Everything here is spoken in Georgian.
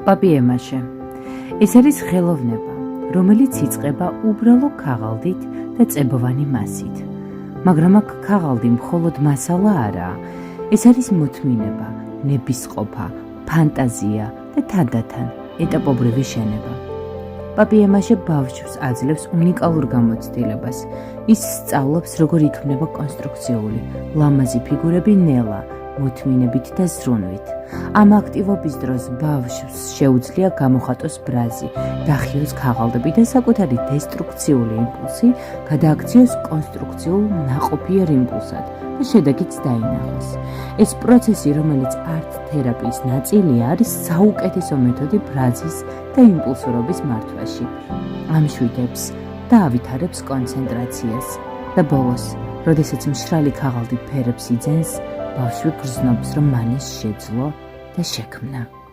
პაპიემაშე. ეს არის ხელოვნება, რომელიც იწყება უბრალო ქაღალდით და წებოვანი მასით. მაგრამ აქ ქაღალდი მხოლოდ მასალა არაა, ეს არის მოთმინება, ნებისყოფა, ფანტაზია და თანდათან ეტაპობრივი შენება. პაპიემაშე ბავშვს აძლევს უნიკალურ გამოცდილებას. ის სწავლობს, როგორ იქმნება კონსტრუქციული, ლამაზი ფიგურები ნელა, მოთმინებით და ზრუნვით. ამ აქტივობის დროს ბავშვს შეუძლია გამოხატოს ბრაზი, დახიოს ქაღალდები და საკუთარი დესტრუქციული იმპულსი გადააქციოს კონსტრუქციულ ნაყოფიერ იმპულსად და შედეგიც დაინახოს. ეს პროცესი, რომელიც არტ თერაპიის ნაწილია, არის საუკეთესო მეთოდი ბრაზის და იმპულსურობის მართვაში. ამშვიდებს და ავითარებს კონცენტრაციას და ბოლოს, როდესაც მშრალი ქაღალდი ფერებს იძენს, ბავშვი გრძნობს, რომ მან ის შეძლო და შექმნა.